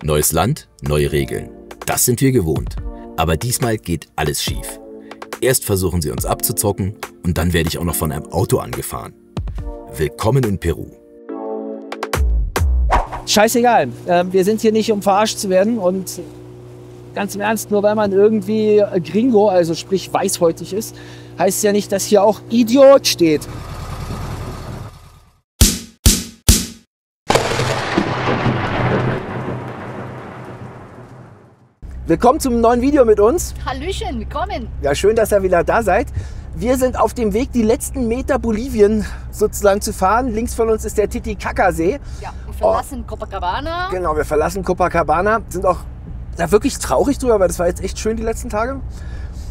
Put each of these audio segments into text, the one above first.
Neues Land, neue Regeln. Das sind wir gewohnt. Aber diesmal geht alles schief. Erst versuchen sie uns abzuzocken und dann werde ich auch noch von einem Auto angefahren. Willkommen in Peru. Scheißegal, wir sind hier nicht, um verarscht zu werden und ganz im Ernst, nur weil man irgendwie Gringo, also sprich weißhäutig ist, heißt ja nicht, dass hier auch Idiot steht. Willkommen zum neuen Video mit uns. Hallöchen, willkommen. Ja, schön, dass ihr wieder da seid. Wir sind auf dem Weg, die letzten Meter Bolivien sozusagen zu fahren. Links von uns ist der Titicaca-See. Ja, wir verlassen Copacabana. Genau, wir verlassen Copacabana. Sind auch da wirklich traurig drüber, weil das war jetzt echt schön die letzten Tage.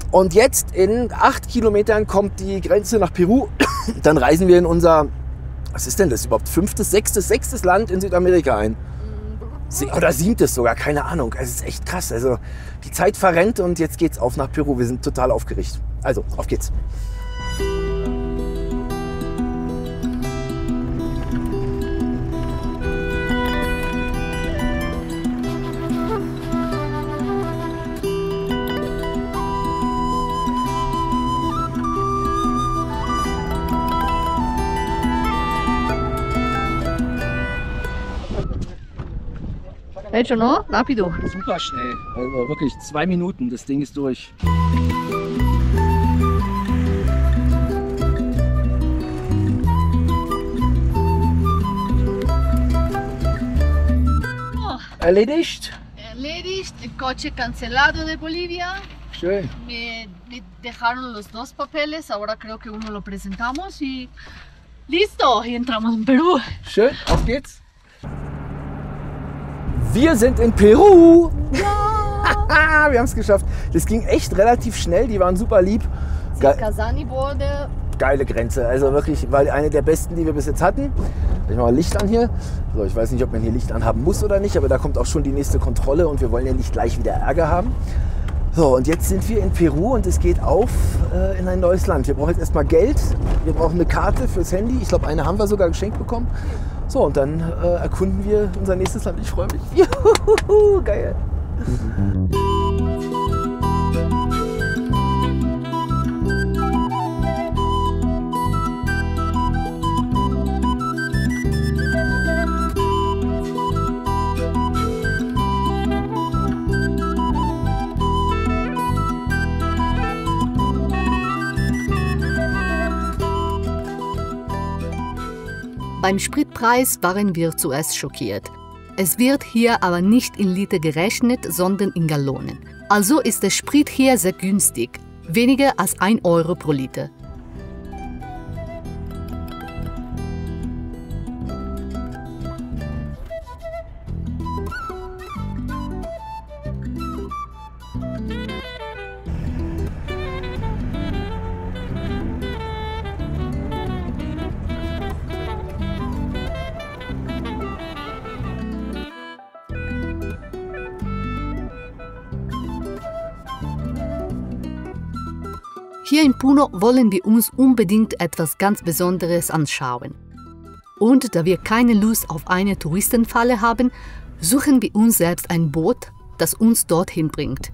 Und jetzt in 8 Kilometern kommt die Grenze nach Peru. Dann reisen wir in unser, was ist denn das überhaupt, 5., 6. Land in Südamerika ein. Oder 7. sogar, keine Ahnung. Es ist echt krass. Also die Zeit verrennt und jetzt geht's auf nach Peru. Wir sind total aufgeregt. Also, auf geht's. Hecho, no? Rápido. Super schnell. Also wirklich 2 Minuten, das Ding ist durch. Oh, Erledigt? erledigt, el coche cancelado de Bolivia. Schön. Me dejaron los 2 papeles, ahora creo que uno lo presentamos y listo, y entramos en Perú. Schön, auf geht's. Wir sind in Peru! Ja! Wir haben es geschafft. Das ging echt relativ schnell, die waren super lieb. Casani Border. Geile Grenze, also wirklich, weil eine der besten, die wir bis jetzt hatten. Ich mache mal Licht an hier. So, ich weiß nicht, ob man hier Licht anhaben muss oder nicht, aber da kommt auch schon die nächste Kontrolle und wir wollen ja nicht gleich wieder Ärger haben. So, und jetzt sind wir in Peru und es geht auf in ein neues Land. Wir brauchen jetzt erstmal Geld, wir brauchen eine Karte fürs Handy. Ich glaube, eine haben wir sogar geschenkt bekommen. So, und dann erkunden wir unser nächstes Land. Ich freue mich. Juhu, geil. Beim Spritpreis waren wir zuerst schockiert. Es wird hier aber nicht in Liter gerechnet, sondern in Gallonen. Also ist der Sprit hier sehr günstig, weniger als 1 Euro pro Liter. Hier in Puno wollen wir uns unbedingt etwas ganz Besonderes anschauen. Und da wir keine Lust auf eine Touristenfalle haben, suchen wir uns selbst ein Boot, das uns dorthin bringt.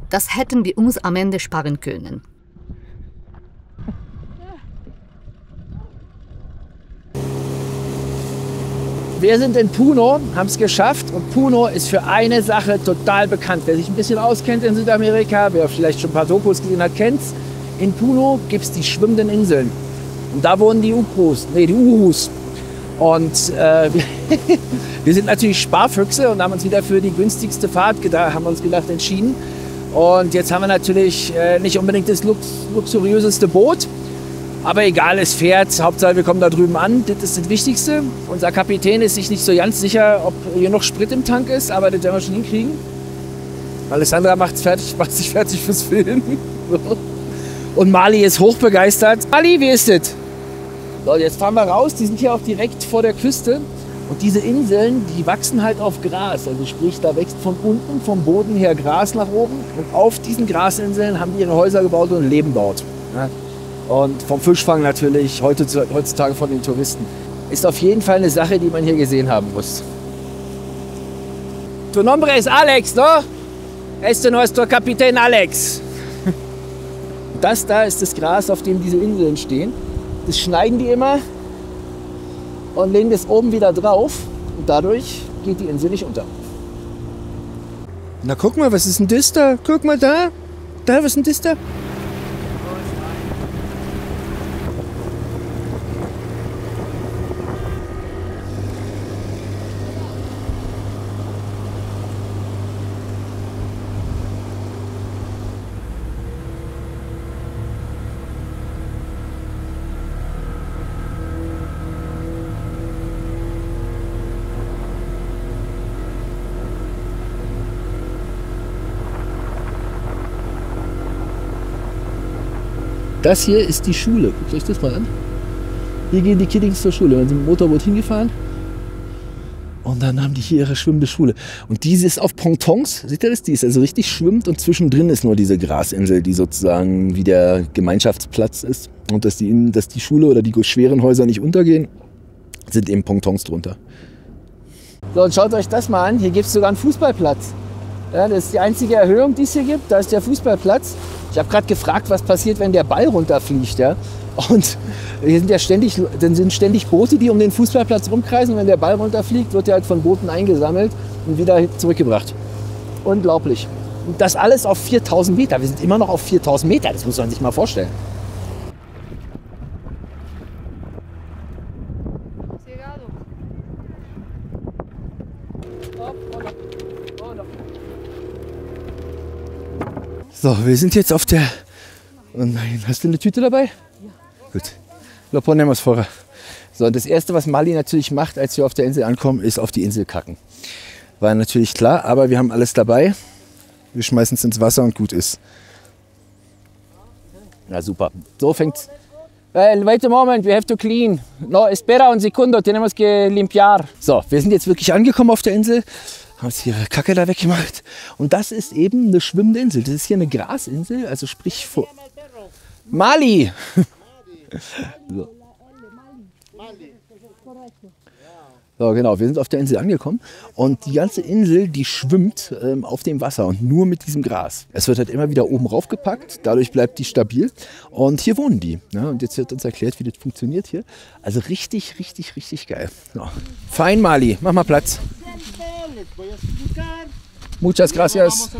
Das hätten wir uns am Ende sparen können. Wir sind in Puno, haben es geschafft und Puno ist für eine Sache total bekannt. Wer sich ein bisschen auskennt in Südamerika, wer vielleicht schon ein paar Dokus gesehen hat, kennt es. In Puno gibt es die schwimmenden Inseln und da wohnen die Urus. Und wir sind natürlich Sparfüchse und haben uns wieder für die günstigste Fahrt entschieden. Und jetzt haben wir natürlich nicht unbedingt das luxuriöseste Boot. Aber egal, es fährt. Hauptsache, wir kommen da drüben an. Das ist das Wichtigste. Unser Kapitän ist sich nicht so ganz sicher, ob hier noch Sprit im Tank ist, aber das werden wir schon hinkriegen. Alessandra macht sich fertig fürs Filmen. Und Mali ist hochbegeistert. Mali, wie ist das? So, jetzt fahren wir raus. Die sind hier auch direkt vor der Küste. Und diese Inseln, die wachsen halt auf Gras. Also sprich, da wächst von unten, vom Boden her Gras nach oben. Und auf diesen Grasinseln haben die ihre Häuser gebaut und leben dort. Ja. Und vom Fischfang natürlich, heutzutage von den Touristen. Ist auf jeden Fall eine Sache, die man hier gesehen haben muss. Tu nombre es Alex, no? Este nuestro Kapitän Alex. Das da ist das Gras, auf dem diese Inseln stehen. Das schneiden die immer und legen das oben wieder drauf. Und dadurch geht die Insel nicht unter. Na guck mal, was ist denn das da? Guck mal da. Da, was ist denn das da? Das hier ist die Schule. Guckt euch das mal an. Hier gehen die Kiddings zur Schule. Wir sind mit dem Motorboot hingefahren. Und dann haben die hier ihre schwimmende Schule. Und diese ist auf Pontons. Seht ihr das? Die ist also richtig schwimmt und zwischendrin ist nur diese Grasinsel, die sozusagen wie der Gemeinschaftsplatz ist. Und dass die Schule oder die schweren Häuser nicht untergehen, sind eben Pontons drunter. So, und schaut euch das mal an. Hier gibt es sogar einen Fußballplatz. Ja, das ist die einzige Erhöhung, die es hier gibt. Da ist der Fußballplatz. Ich habe gerade gefragt, was passiert, wenn der Ball runterfliegt. Ja? Und hier sind ja ständig Boote, die um den Fußballplatz rumkreisen. Und wenn der Ball runterfliegt, wird er halt von Booten eingesammelt und wieder zurückgebracht. Unglaublich. Und das alles auf 4000 Meter. Wir sind immer noch auf 4000 Meter. Das muss man sich mal vorstellen. So, wir sind jetzt auf der... Oh nein, hast du eine Tüte dabei? Ja. Gut. Lo ponemos fuera. So, und das Erste, was Mali natürlich macht, als wir auf der Insel ankommen, ist auf die Insel kacken. War natürlich klar, aber wir haben alles dabei. Wir schmeißen es ins Wasser und gut ist. Ja, super. So fängt's. Wait a moment, we have to clean. No, espera un segundo, tenemos que limpiar. So, wir sind jetzt wirklich angekommen auf der Insel. Haben jetzt ihre Kacke da weggemacht. Und das ist eben eine schwimmende Insel. Das ist hier eine Grasinsel, also sprich vor... Mali! So. So, genau, wir sind auf der Insel angekommen. Und die ganze Insel, die schwimmt auf dem Wasser und nur mit diesem Gras. Es wird halt immer wieder oben raufgepackt, dadurch bleibt die stabil. Und hier wohnen die. Ja, und jetzt wird uns erklärt, wie das funktioniert hier. Also richtig, richtig, richtig geil. So. Fein, Mali, mach mal Platz. Muchas gracias.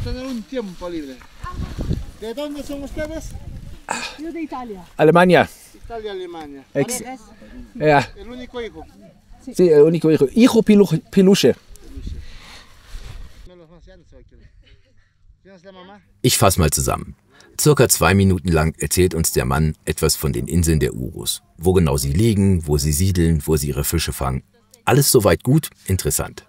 ¿De dónde son ustedes? Yo de Italia. Alemania. Italia, Alemania. Ja. El único hijo. Sí, el único hijo. Hijo Peluche. Ich fasse mal zusammen. Circa 2 Minuten lang erzählt uns der Mann etwas von den Inseln der Urus. Wo genau sie liegen, wo sie siedeln, wo sie ihre Fische fangen. Alles soweit gut, interessant.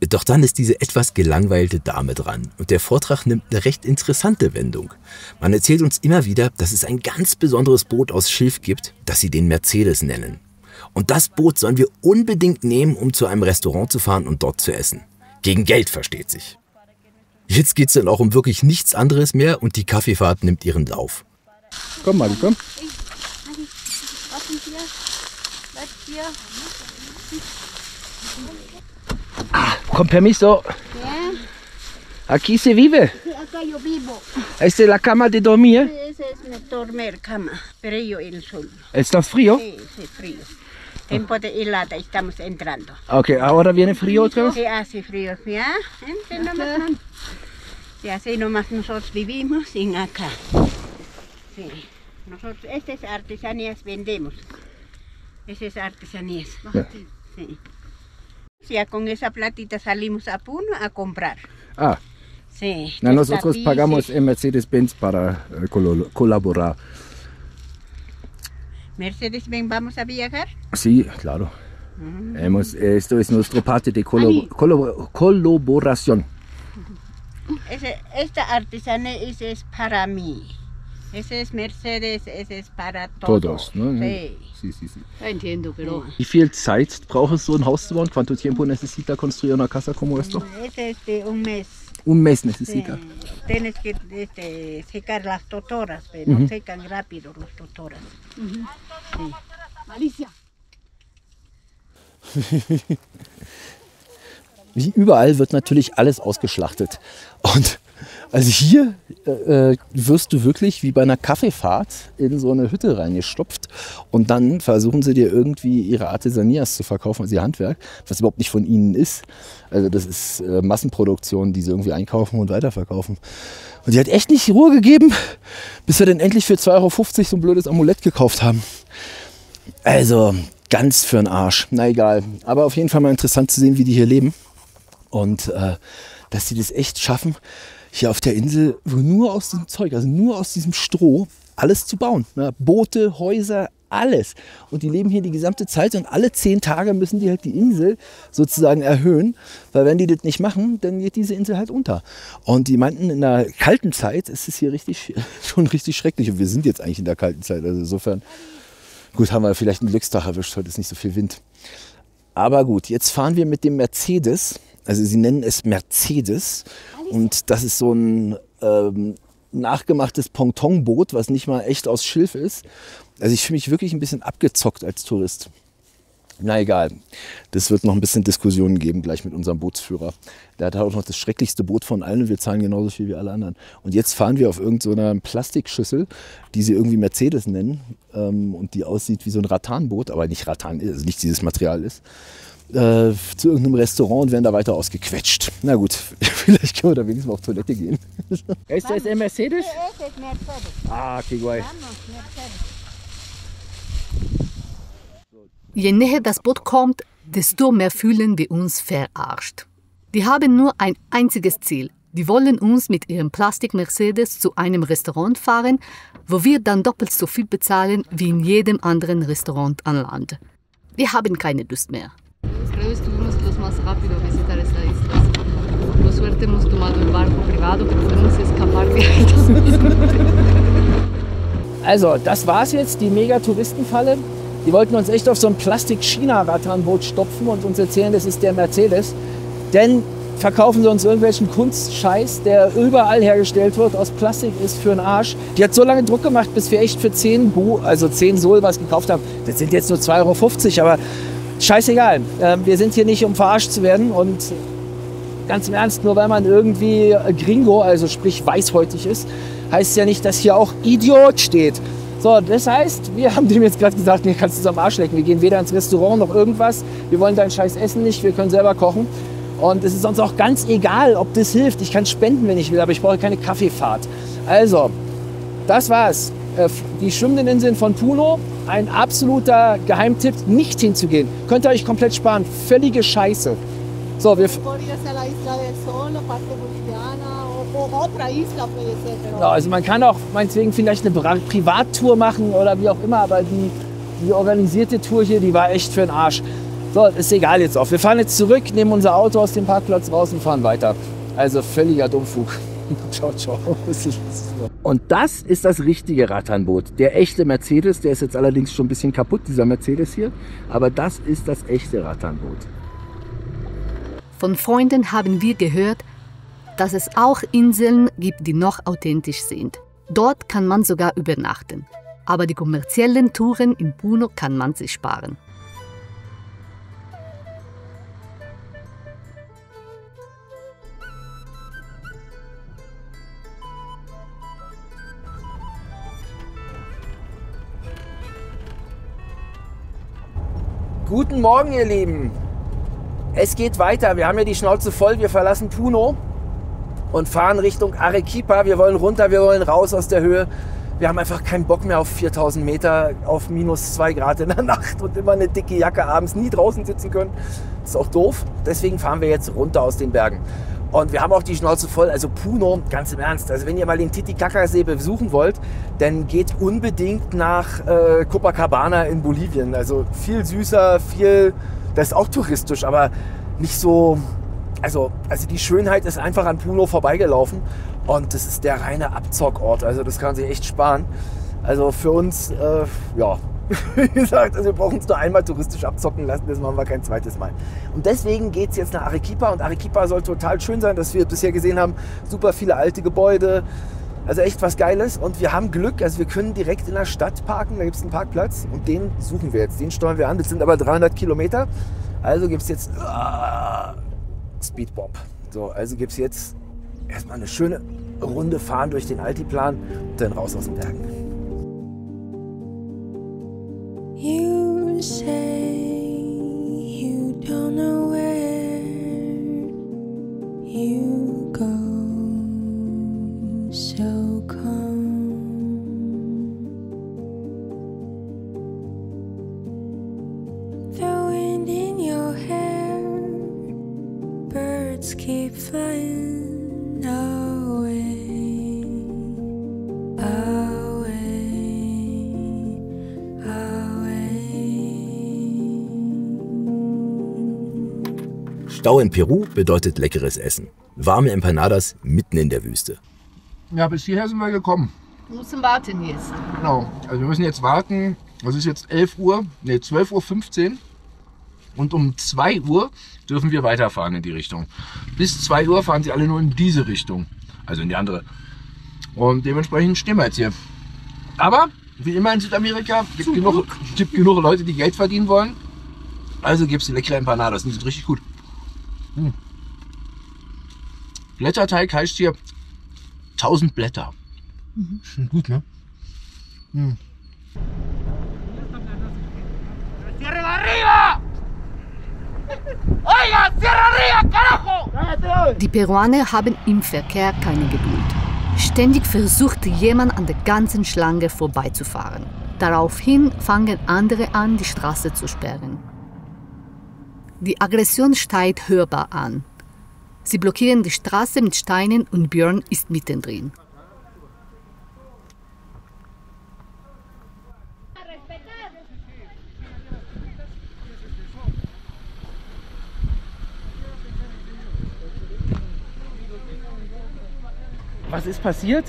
Doch dann ist diese etwas gelangweilte Dame dran und der Vortrag nimmt eine recht interessante Wendung. Man erzählt uns immer wieder, dass es ein ganz besonderes Boot aus Schilf gibt, das sie den Mercedes nennen. Und das Boot sollen wir unbedingt nehmen, um zu einem Restaurant zu fahren und dort zu essen. Gegen Geld, versteht sich. Jetzt geht's dann auch um wirklich nichts anderes mehr und die Kaffeefahrt nimmt ihren Lauf. Komm mal, komm. Con permiso. Aquí se vive. Acá yo vivo. Esta es la cama de dormir. Esa es mi dormir cama, pero yo el sol. ¿Está frío? Sí, sí, frío. Tiempo de helada estamos entrando. Ok, ahora viene frío otra vez. Sí, hace frío, ¿ya? Y así nomás nosotros vivimos en acá. Sí. Nosotros estas artesanías vendemos. Esas artesanías. Sí. Ya con esa platita salimos a Puno a comprar. Ah, Sí. na, nosotros pagamos en Mercedes-Benz para colaborar. Mercedes-Benz, ¿vamos a viajar? Sí, claro. Esto es nuestra parte de colaboración. Esta artesanía es para mí. Ese es Mercedes, ese es para todos. Todos, ¿no? Sí. Sí, sí, sí. Entiendo, pero... Wie viel Zeit braucht es, so ein Haus zu bauen? ¿Cuánto tiempo necesita construir una casa como esto? Este es de un mes. Un mes Sí. necesita. Tienes que secar las totoras, pero no secan rápido las totoras. Alicia. wie überall wird natürlich alles ausgeschlachtet. Und also hier wirst du wirklich wie bei einer Kaffeefahrt in so eine Hütte reingestopft und dann versuchen sie dir irgendwie ihre Artesanias zu verkaufen, also ihr Handwerk, was überhaupt nicht von ihnen ist. Also das ist Massenproduktion, die sie irgendwie einkaufen und weiterverkaufen. Und die hat echt nicht Ruhe gegeben, bis wir dann endlich für 2,50 € so ein blödes Amulett gekauft haben. Also ganz für den Arsch. Na egal. Aber auf jeden Fall mal interessant zu sehen, wie die hier leben. Und dass sie das echt schaffen, hier auf der Insel nur aus diesem Zeug, also nur aus diesem Stroh, alles zu bauen. Ne? Boote, Häuser, alles. Und die leben hier die gesamte Zeit und alle 10 Tage müssen die halt die Insel sozusagen erhöhen, weil wenn die das nicht machen, dann geht diese Insel halt unter. Und die meinten, in der kalten Zeit ist es hier schon richtig schrecklich. Und wir sind jetzt eigentlich in der kalten Zeit, also insofern, gut, haben wir vielleicht einen Glückstag erwischt, heute ist nicht so viel Wind. Aber gut, jetzt fahren wir mit dem Mercedes, also sie nennen es Mercedes und das ist so ein nachgemachtes Pontonboot, was nicht mal echt aus Schilf ist. Also ich fühle mich wirklich ein bisschen abgezockt als Tourist. Na egal, das wird noch ein bisschen Diskussionen geben gleich mit unserem Bootsführer. Der hat auch noch das schrecklichste Boot von allen und wir zahlen genauso viel wie alle anderen. Und jetzt fahren wir auf irgendeiner Plastikschüssel, die sie irgendwie Mercedes nennen und die aussieht wie so ein Rattanboot, aber nicht Rattan, also nicht dieses Material ist, zu irgendeinem Restaurant und werden da weiter ausgequetscht. Na gut, vielleicht können wir da wenigstens mal auf Toilette gehen. Ist das ein Mercedes? Ese es Mercedes. Ah, okay, guay. Vamos, Mercedes. Je näher das Boot kommt, desto mehr fühlen wir uns verarscht. Die haben nur ein einziges Ziel. Die wollen uns mit ihrem Plastik-Mercedes zu einem Restaurant fahren, wo wir dann doppelt so viel bezahlen wie in jedem anderen Restaurant an Land. Wir haben keine Lust mehr. Estuvimos los más rápido a visitar esta isla. Por suerte hemos tomado el barco privado, pero podemos escapar de Also, das war's jetzt, die Mega-Touristenfalle. Die wollten uns echt auf so ein Plastik-China-Rattanboot stopfen und uns erzählen, das ist der Mercedes. Denn verkaufen sie uns irgendwelchen Kunstscheiß, der überall hergestellt wird, aus Plastik ist für den Arsch. Die hat so lange Druck gemacht, bis wir echt für 10 Sol was gekauft haben. Das sind jetzt nur 2,50 €, aber scheißegal. Wir sind hier nicht, um verarscht zu werden. Und ganz im Ernst, nur weil man irgendwie Gringo, also sprich weißhäutig ist, heißt es ja nicht, dass hier auch Idiot steht. So, das heißt, wir haben dem jetzt gerade gesagt, nee, kannst du uns am Arsch lecken. Wir gehen weder ins Restaurant noch irgendwas. Wir wollen dein scheiß Essen nicht, wir können selber kochen. Und es ist uns auch ganz egal, ob das hilft. Ich kann spenden, wenn ich will, aber ich brauche keine Kaffeefahrt. Also, das war's. Die schwimmenden Inseln von Puno, ein absoluter Geheimtipp, nicht hinzugehen. Könnt ihr euch komplett sparen. Völlige Scheiße. So, wir... Ja, also man kann auch meinetwegen vielleicht eine Privattour machen oder wie auch immer, aber die organisierte Tour hier, die war echt für den Arsch. So, ist egal jetzt auch. Wir fahren jetzt zurück, nehmen unser Auto aus dem Parkplatz raus und fahren weiter. Also völliger Dummfug. Ciao, ciao. Und das ist das richtige Rattanboot. Der echte Mercedes, der ist jetzt allerdings schon ein bisschen kaputt, dieser Mercedes hier. Aber das ist das echte Rattanboot. Von Freunden haben wir gehört, dass es auch Inseln gibt, die noch authentisch sind. Dort kann man sogar übernachten. Aber die kommerziellen Touren in Puno kann man sich sparen. Guten Morgen, ihr Lieben. Es geht weiter. Wir haben ja die Schnauze voll. Wir verlassen Puno und fahren Richtung Arequipa. Wir wollen runter, wir wollen raus aus der Höhe. Wir haben einfach keinen Bock mehr auf 4000 Meter, auf minus 2 Grad in der Nacht und immer eine dicke Jacke abends, nie draußen sitzen können. Das ist auch doof. Deswegen fahren wir jetzt runter aus den Bergen. Und wir haben auch die Schnauze voll. Also Puno, ganz im Ernst, also wenn ihr mal den Titicacasee besuchen wollt, dann geht unbedingt nach Copacabana in Bolivien. Also viel süßer, das ist auch touristisch, aber nicht so... Also die Schönheit ist einfach an Puno vorbeigelaufen und das ist der reine Abzockort, also das kann man sich echt sparen. Also für uns, ja, wie gesagt, also wir brauchen uns nur einmal touristisch abzocken lassen, das machen wir kein zweites Mal. Und deswegen geht es jetzt nach Arequipa und Arequipa soll total schön sein, dass wir bisher gesehen haben, super viele alte Gebäude, also echt was Geiles und wir haben Glück, also wir können direkt in der Stadt parken, da gibt es einen Parkplatz und den suchen wir jetzt, den steuern wir an, das sind aber 300 Kilometer, also gibt es jetzt... Speedbomb. So, also gibt es jetzt erstmal eine schöne Runde fahren durch den Altiplan und dann raus aus den Bergen. You say you don't know where you go, so come. The wind in your hair, birds keep flying away, away, away. Stau in Peru bedeutet leckeres Essen. Warme Empanadas mitten in der Wüste. Ja, bis hierher sind wir gekommen. Wir müssen warten jetzt. Genau, also wir müssen jetzt warten. Es ist jetzt 12:15 Uhr. Und um 2 Uhr dürfen wir weiterfahren in die Richtung. Bis 2 Uhr fahren sie alle nur in diese Richtung, also in die andere. Und dementsprechend stehen wir jetzt hier. Aber, wie immer in Südamerika, gibt genug Leute, die Geld verdienen wollen. Also gibt es leckere Empanadas, die sind richtig gut. Blätterteig heißt hier 1000 Blätter. Schon gut, ne? Die Peruaner haben im Verkehr keine Geduld. Ständig versucht jemand an der ganzen Schlange vorbeizufahren. Daraufhin fangen andere an, die Straße zu sperren. Die Aggression steigt hörbar an. Sie blockieren die Straße mit Steinen und Björn ist mittendrin. Was ist passiert?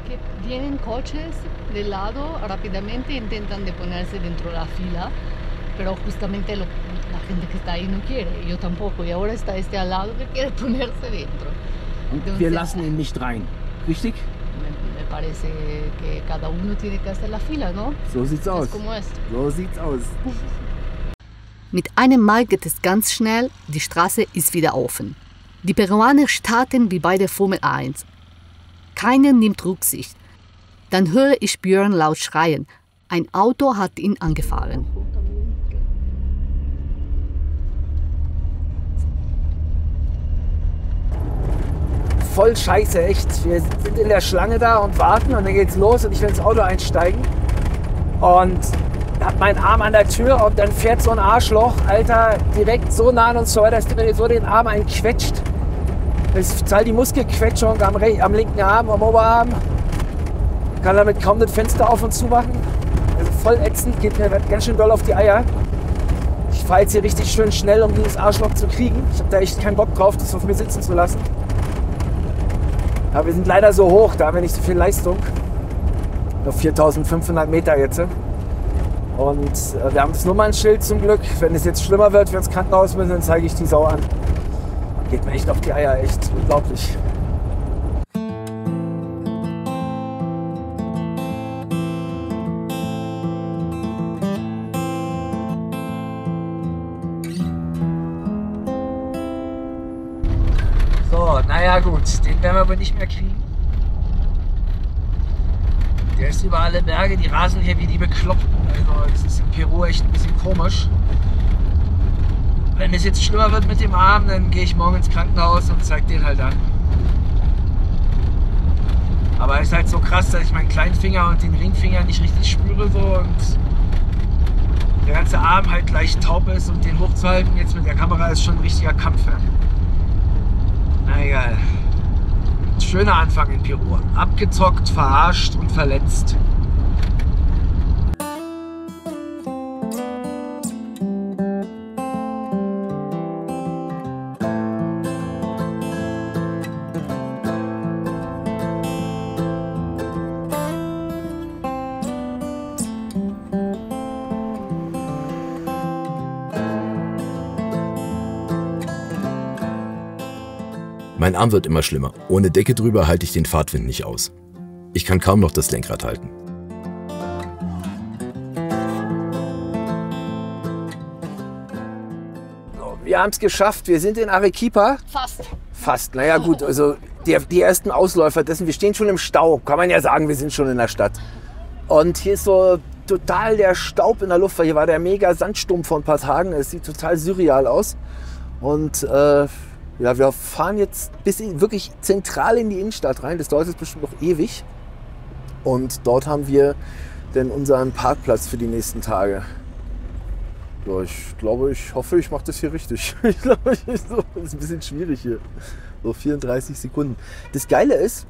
Que vienen coches de lado, rápidamente intentan de ponerse dentro de la fila, pero justamente la gente que está ahí no quiere, yo tampoco, y ahora está este al lado que quiere ponerse dentro. Und wir lassen ihn nicht rein, richtig? Me parece que cada uno tiene que hacer la fila, ¿no? So sieht's aus. Es como es. So sieht's aus. Mit einem Mal geht es ganz schnell, die Straße ist wieder offen. Die Peruaner starten wie bei der Formel 1. Keiner nimmt Rücksicht. Dann höre ich Björn laut schreien. Ein Auto hat ihn angefahren. Voll scheiße, echt. Wir sind in der Schlange da und warten und dann geht's los und ich will ins Auto einsteigen. Und hab meinen Arm an der Tür und dann fährt so ein Arschloch, Alter, direkt so nah an uns vorbei, dass der mir so den Arm einquetscht. Das ist halt die Muskelquetschung am linken Arm, am Oberarm. Kann damit kaum das Fenster auf und zu machen. Also voll ätzend, geht mir ganz schön doll auf die Eier. Ich fahre jetzt hier richtig schön schnell, um dieses Arschloch zu kriegen. Ich habe da echt keinen Bock drauf, das auf mir sitzen zu lassen. Aber wir sind leider so hoch, da haben wir nicht so viel Leistung. Nur 4500 Meter jetzt. Und wir haben das Nummernschild zum Glück. Wenn es jetzt schlimmer wird, wir ins Krankenhaus müssen, dann zeige ich die Sau an. Geht mir echt auf die Eier, echt unglaublich. So, naja gut, den werden wir aber nicht mehr kriegen. Der ist über alle Berge, die rasen hier wie die Bekloppten. Also das ist in Peru echt ein bisschen komisch. Wenn es jetzt schlimmer wird mit dem Arm, dann gehe ich morgen ins Krankenhaus und zeige den halt an. Aber es ist halt so krass, dass ich meinen kleinen Finger und den Ringfinger nicht richtig spüre so und der ganze Arm halt gleich taub ist und den hochzuhalten jetzt mit der Kamera ist schon ein richtiger Kampf. Na egal. Schöner Anfang in Peru. Abgezockt, verarscht und verletzt. Mein Arm wird immer schlimmer. Ohne Decke drüber halte ich den Fahrtwind nicht aus. Ich kann kaum noch das Lenkrad halten. So, wir haben es geschafft. Wir sind in Arequipa. Fast. Naja gut, also die ersten Ausläufer dessen. Wir stehen schon im Stau. Kann man ja sagen, wir sind schon in der Stadt. Und hier ist so total der Staub in der Luft, weil hier war der mega Sandsturm vor ein paar Tagen. Es sieht total surreal aus. Und ja, wir fahren jetzt wirklich zentral in die Innenstadt rein. Das dauert jetzt bestimmt noch ewig. Und dort haben wir dann unseren Parkplatz für die nächsten Tage. Ja, ich hoffe, ich mache das hier richtig. Ich glaube, das ist ein bisschen schwierig hier. So 34 Sekunden. Das Geile ist,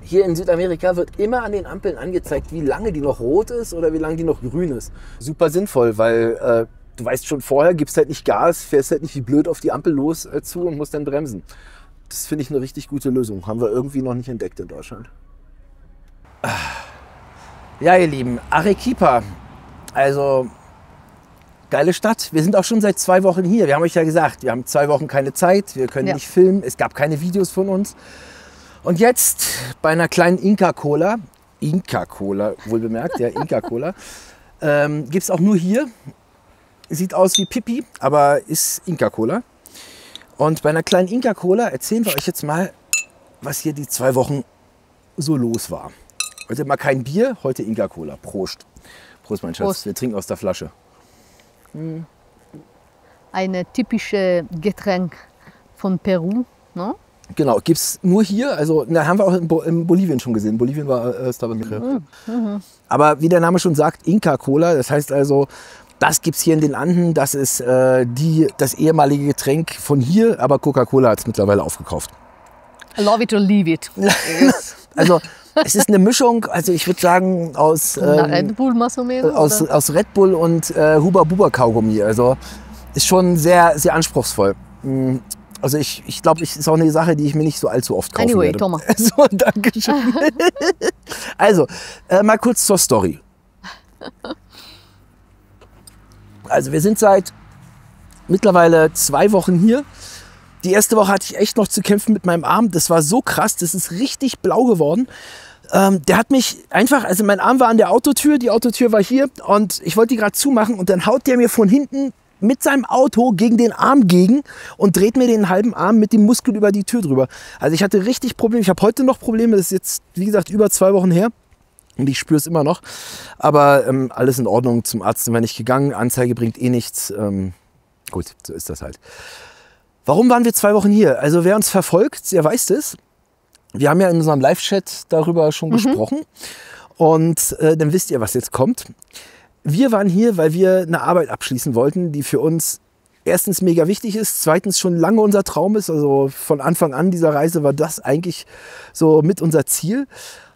hier in Südamerika wird immer an den Ampeln angezeigt, wie lange die noch rot ist oder wie lange die noch grün ist. Super sinnvoll, weil du weißt schon vorher, gibst halt nicht Gas, fährst halt nicht wie blöd auf die Ampel los zu und musst dann bremsen. Das finde ich eine richtig gute Lösung. Haben wir irgendwie noch nicht entdeckt in Deutschland. Ja, ihr Lieben, Arequipa. Also, geile Stadt. Wir sind auch schon seit 2 Wochen hier. Wir haben euch ja gesagt, wir haben 2 Wochen keine Zeit, wir können nicht filmen, es gab keine Videos von uns. Und jetzt bei einer kleinen Inca-Cola, wohl bemerkt, ja, Inca-Cola, gibt es auch nur hier. Sieht aus wie Pipi, aber ist Inca-Cola. Und bei einer kleinen Inca-Cola erzählen wir euch jetzt mal, was hier die 2 Wochen so los war. Heute mal kein Bier, heute Inca-Cola. Prost. Prost, mein Schatz. Prost. Wir trinken aus der Flasche. Ein typisches Getränk von Peru, ne? Genau, gibt es nur hier. Also, haben wir auch in Bolivien schon gesehen. Bolivien war Starbucks. Aber wie der Name schon sagt, Inca-Cola. Das heißt also, das gibt es hier in den Anden. Das ist das ehemalige Getränk von hier. Aber Coca-Cola hat es mittlerweile aufgekauft. Love it or leave it. Also, es ist eine Mischung, also ich würde sagen, aus Red Bull más o menos, aus Red Bull und Huba Buba Kaugummi. Also ist schon sehr, sehr anspruchsvoll. Also ich glaube, es ist auch eine Sache, die ich mir nicht so allzu oft kaufen werde. Thomas. So, danke schön. Also, mal kurz zur Story. Also wir sind seit mittlerweile 2 Wochen hier. Die erste Woche hatte ich echt noch zu kämpfen mit meinem Arm. Das war so krass, das ist richtig blau geworden. Der hat mich einfach, also mein Arm war an der Autotür, die Autotür war hier und ich wollte die gerade zumachen und dann haut der mir von hinten mit seinem Auto gegen den Arm gegen und dreht mir den halben Arm mit dem Muskel über die Tür drüber. Also ich hatte richtig Probleme. Ich habe heute noch Probleme, das ist jetzt, wie gesagt, über 2 Wochen her. Und ich spüre es immer noch. Aber alles in Ordnung, zum Arzt sind wir nicht gegangen. Anzeige bringt eh nichts. Gut, so ist das halt. Warum waren wir 2 Wochen hier? Also wer uns verfolgt, der weiß das. Wir haben ja in unserem Live-Chat darüber schon gesprochen. Und dann wisst ihr, was jetzt kommt. Wir waren hier, weil wir eine Arbeit abschließen wollten, die für uns erstens mega wichtig ist, zweitens schon lange unser Traum ist. Also von Anfang an dieser Reise war das eigentlich so mit unser Ziel.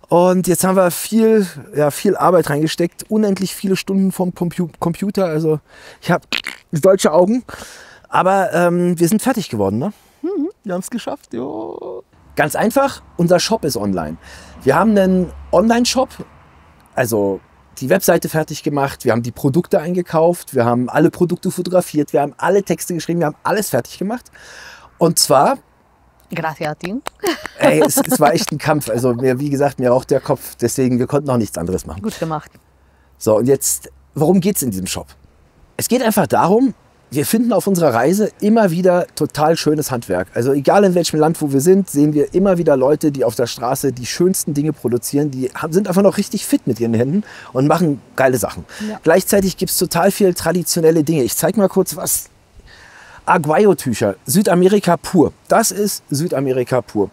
Und jetzt haben wir viel Arbeit reingesteckt, unendlich viele Stunden vom Computer. Also ich habe deutsche Augen. Aber wir sind fertig geworden, ne? Wir haben es geschafft, jo. Ganz einfach, unser Shop ist online. Wir haben einen Online-Shop, also die Webseite fertig gemacht, wir haben die Produkte eingekauft, wir haben alle Produkte fotografiert, wir haben alle Texte geschrieben, wir haben alles fertig gemacht. Und zwar... Gracias a ti. Ey, es war echt ein Kampf. Also wie gesagt, mir raucht der Kopf, deswegen wir konnten auch nichts anderes machen. Gut gemacht. So, und jetzt, worum geht es in diesem Shop? Es geht einfach darum, wir finden auf unserer Reise immer wieder total schönes Handwerk. Also egal in welchem Land, wo wir sind, sehen wir immer wieder Leute, die auf der Straße die schönsten Dinge produzieren. Die sind einfach noch richtig fit mit ihren Händen und machen geile Sachen. Ja. Gleichzeitig gibt es total viel traditionelle Dinge. Ich zeige mal kurz was. Aguayo-Tücher, Südamerika pur. Das ist Südamerika pur.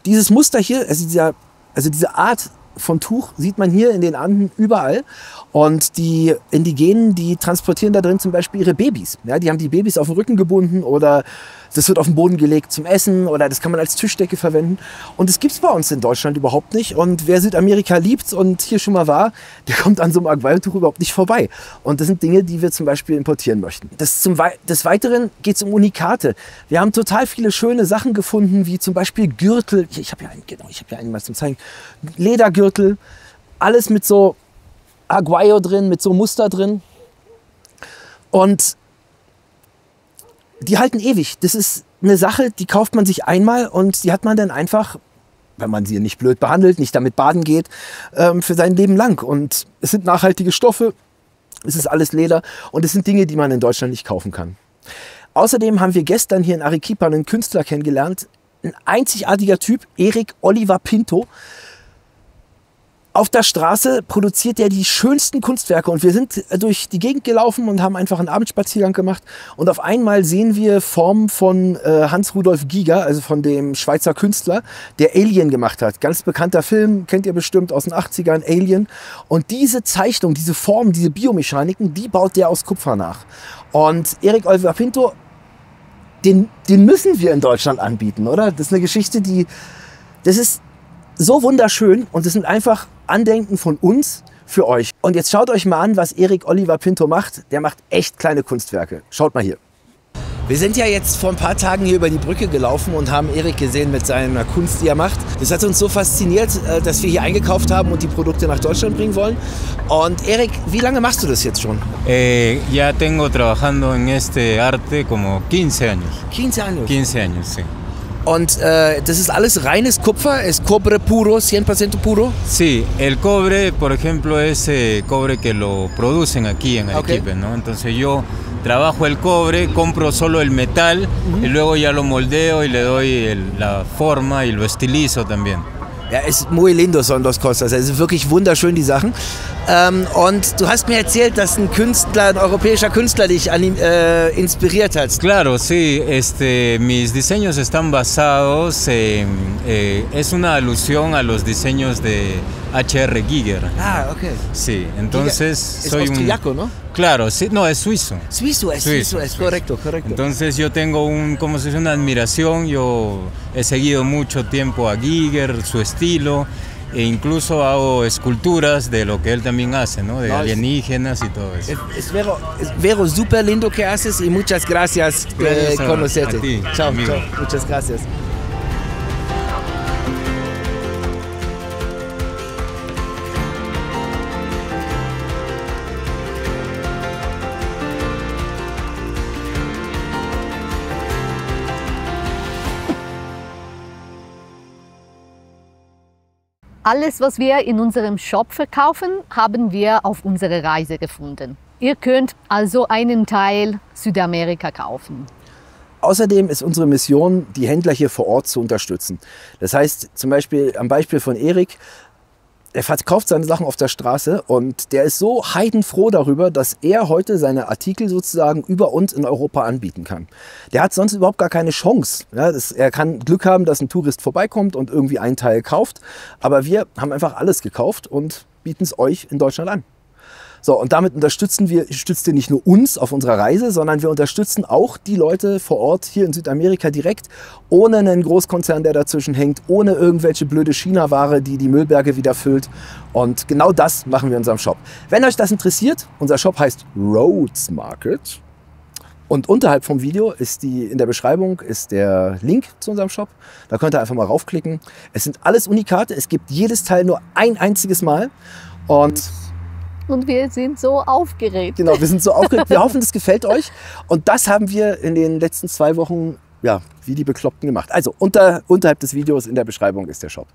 Dieses Muster hier, also diese Art von Tuch sieht man hier in den Anden überall. Und die Indigenen, die transportieren da drin zum Beispiel ihre Babys. Ja, die haben die Babys auf den Rücken gebunden oder das wird auf den Boden gelegt zum Essen oder das kann man als Tischdecke verwenden. Und das gibt es bei uns in Deutschland überhaupt nicht. Und wer Südamerika liebt und hier schon mal war, der kommt an so einem Aguayo-Tuch überhaupt nicht vorbei. Und das sind Dinge, die wir zum Beispiel importieren möchten. Des Weiteren geht es um Unikate. Wir haben total viele schöne Sachen gefunden, wie zum Beispiel Gürtel. Ich habe hier einen mal zum Zeigen. Ledergürtel, alles mit so Aguayo drin, mit so Muster drin. Und die halten ewig. Das ist eine Sache, die kauft man sich einmal und die hat man dann einfach, wenn man sie nicht blöd behandelt, nicht damit baden geht, für sein Leben lang. Und es sind nachhaltige Stoffe, es ist alles Leder und es sind Dinge, die man in Deutschland nicht kaufen kann. Außerdem haben wir gestern hier in Arequipa einen Künstler kennengelernt, ein einzigartiger Typ, Eric Oliver Pinto. Auf der Straße produziert er die schönsten Kunstwerke und wir sind durch die Gegend gelaufen und haben einfach einen Abendspaziergang gemacht und auf einmal sehen wir Formen von Hans-Rudolf Giger, also von dem Schweizer Künstler, der Alien gemacht hat. Ganz bekannter Film, kennt ihr bestimmt aus den 80ern, Alien. Und diese Zeichnung, diese Formen, diese Biomechaniken, die baut der aus Kupfer nach. Und Eric Oliver Pinto, den müssen wir in Deutschland anbieten, oder? Das ist eine Geschichte, das ist so wunderschön und es sind einfach Andenken von uns für euch. Und jetzt schaut euch mal an, was Eric Oliver Pinto macht. Der macht echt kleine Kunstwerke. Schaut mal hier. Wir sind ja jetzt vor ein paar Tagen hier über die Brücke gelaufen und haben Eric gesehen mit seiner Kunst, die er macht. Das hat uns so fasziniert, dass wir hier eingekauft haben und die Produkte nach Deutschland bringen wollen. Und Eric, wie lange machst du das jetzt schon? Ya tengo trabajando en este arte como 15 años. 15 años? 15 años, sí. Und das ist alles reines Kupfer, es cobre puro, 100% puro? Sí, el cobre, por ejemplo, es cobre que lo producen aquí en Arequipa, Okay. ¿no? Entonces yo trabajo el cobre, compro solo el metal y luego ya lo moldeo y le doy la forma y lo estilizo también. Ja, es muy lindo son los cosas. Es ist wirklich wunderschön, die Sachen. Und du hast mir erzählt, dass ein Künstler, ein europäischer Künstler dich inspiriert hat. Claro, sí, mis diseños están basados es una alusión a los diseños de H.R. Giger. Ah, okay. Sí, entonces Giger es austriaco, ¿no? Claro, sí, no, es suizo. Suizo, es correcto. Entonces yo tengo como se dice, una admiración, yo he seguido mucho tiempo a Giger, su estilo, e incluso hago esculturas de lo que él también hace, ¿no? De alienígenas y todo eso. Es vero super lindo que haces y muchas gracias por conocerte. A ti, chao, amigo. chao, muchas gracias. Alles, was wir in unserem Shop verkaufen, haben wir auf unserer Reise gefunden. Ihr könnt also einen Teil Südamerika kaufen. Außerdem ist unsere Mission, die Händler hier vor Ort zu unterstützen. Das heißt, zum Beispiel am Beispiel von Eric, er verkauft seine Sachen auf der Straße und der ist so heidenfroh darüber, dass er heute seine Artikel sozusagen über uns in Europa anbieten kann. Der hat sonst überhaupt gar keine Chance. Ja, er kann Glück haben, dass ein Tourist vorbeikommt und irgendwie einen Teil kauft. Aber wir haben einfach alles gekauft und bieten es euch in Deutschland an. So, und damit unterstützt ihr nicht nur uns auf unserer Reise, sondern wir unterstützen auch die Leute vor Ort hier in Südamerika direkt, ohne einen Großkonzern, der dazwischen hängt, ohne irgendwelche blöde China-Ware, die die Müllberge wieder füllt. Und genau das machen wir in unserem Shop. Wenn euch das interessiert, unser Shop heißt Rhodes Market. Und unterhalb vom Video in der Beschreibung ist der Link zu unserem Shop. Da könnt ihr einfach mal raufklicken. Es sind alles Unikate. Es gibt jedes Teil nur ein einziges Mal. Und wir sind so aufgeregt. Genau, wir sind so aufgeregt. Wir hoffen, das gefällt euch. Und das haben wir in den letzten 2 Wochen, ja, wie die Bekloppten gemacht. Also unterhalb des Videos in der Beschreibung ist der Shop.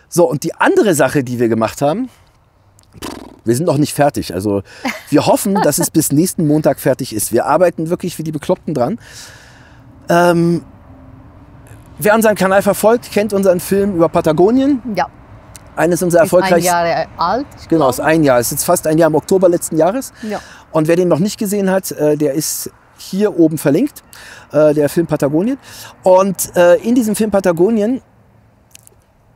So, und die andere Sache, die wir gemacht haben, wir sind noch nicht fertig. Also wir hoffen, dass es bis nächsten Montag fertig ist. Wir arbeiten wirklich wie die Bekloppten dran. Wer unseren Kanal verfolgt, kennt unseren Film über Patagonien. Ja. Eines unserer erfolgreichsten. Ist 1 Jahr alt. Genau, ist 1 Jahr. Es ist jetzt fast 1 Jahr im Oktober letzten Jahres. Ja. Und wer den noch nicht gesehen hat, der ist hier oben verlinkt, der Film Patagonien. Und in diesem Film Patagonien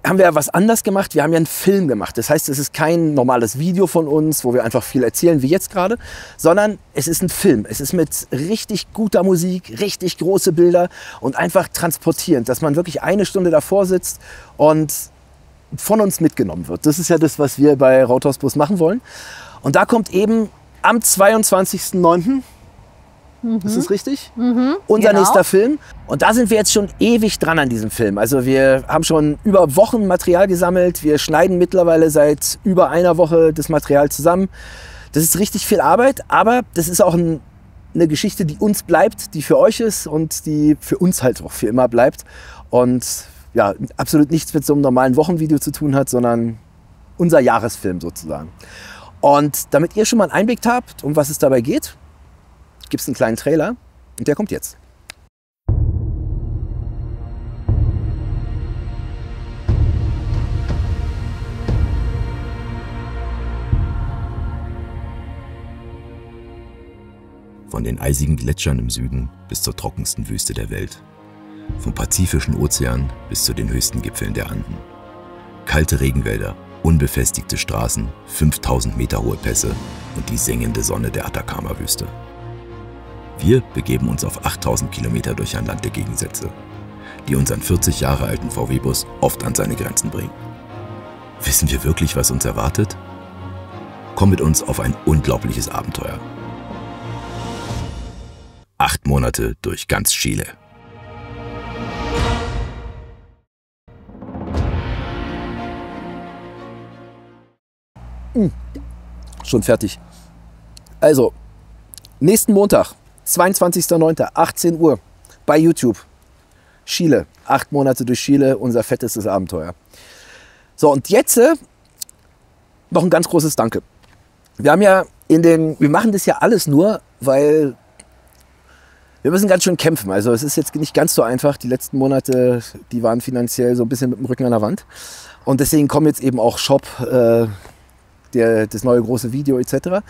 haben wir ja was anders gemacht. Wir haben ja einen Film gemacht. Das heißt, es ist kein normales Video von uns, wo wir einfach viel erzählen, wie jetzt gerade, sondern es ist ein Film. Es ist mit richtig guter Musik, richtig große Bilder und einfach transportierend, dass man wirklich 1 Stunde davor sitzt und von uns mitgenommen wird. Das ist ja das, was wir bei Rauthausbus machen wollen. Und da kommt eben am 22.09., ist das richtig? Unser nächster Film. Und da sind wir jetzt schon ewig dran an diesem Film. Also wir haben schon über Wochen Material gesammelt. Wir schneiden mittlerweile seit über 1 Woche das Material zusammen. Das ist richtig viel Arbeit, aber das ist auch eine Geschichte, die uns bleibt, die für euch ist und die für uns halt auch für immer bleibt. Und ja, absolut nichts mit so einem normalen Wochenvideo zu tun hat, sondern unser Jahresfilm sozusagen. Und damit ihr schon mal einen Einblick habt, um was es dabei geht, gibt es einen kleinen Trailer. Und der kommt jetzt. Von den eisigen Gletschern im Süden bis zur trockensten Wüste der Welt. Vom Pazifischen Ozean bis zu den höchsten Gipfeln der Anden. Kalte Regenwälder, unbefestigte Straßen, 5000 Meter hohe Pässe und die sengende Sonne der Atacama-Wüste. Wir begeben uns auf 8000 Kilometer durch ein Land der Gegensätze, die unseren 40 Jahre alten VW-Bus oft an seine Grenzen bringen. Wissen wir wirklich, was uns erwartet? Komm mit uns auf ein unglaubliches Abenteuer. 8 Monate durch ganz Chile. Schon fertig. Also, nächsten Montag, 22.09., 18 Uhr, bei YouTube. Chile, 8 Monate durch Chile, unser fettestes Abenteuer. So, und jetzt noch ein ganz großes Danke. Wir machen das ja alles nur, weil wir müssen ganz schön kämpfen. Also es ist jetzt nicht ganz so einfach. Die letzten Monate, die waren finanziell so ein bisschen mit dem Rücken an der Wand. Und deswegen kommen jetzt eben auch Shop, das neue große Video etc.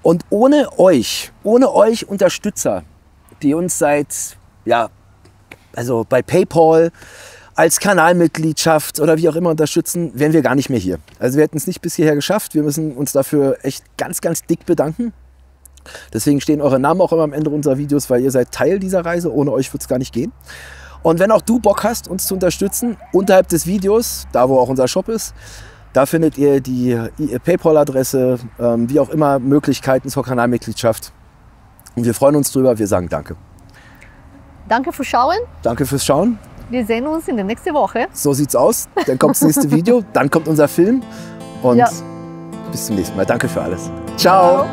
Und ohne euch Unterstützer, die uns also bei PayPal als Kanalmitgliedschaft oder wie auch immer unterstützen, wären wir gar nicht mehr hier. Also wir hätten es nicht bis hierher geschafft. Wir müssen uns dafür echt ganz, ganz dick bedanken. Deswegen stehen eure Namen auch immer am Ende unserer Videos, weil ihr seid Teil dieser Reise. Ohne euch wird es gar nicht gehen. Und wenn auch du Bock hast, uns zu unterstützen, unterhalb des Videos, da wo auch unser Shop ist, da findet ihr die PayPal-Adresse, wie auch immer, Möglichkeiten zur Kanalmitgliedschaft. Und wir freuen uns drüber. Wir sagen Danke. Danke fürs Schauen. Danke fürs Schauen. Wir sehen uns in der nächsten Woche. So sieht's aus. Dann kommt das nächste Video, dann kommt unser Film. Und bis zum nächsten Mal. Danke für alles. Ciao.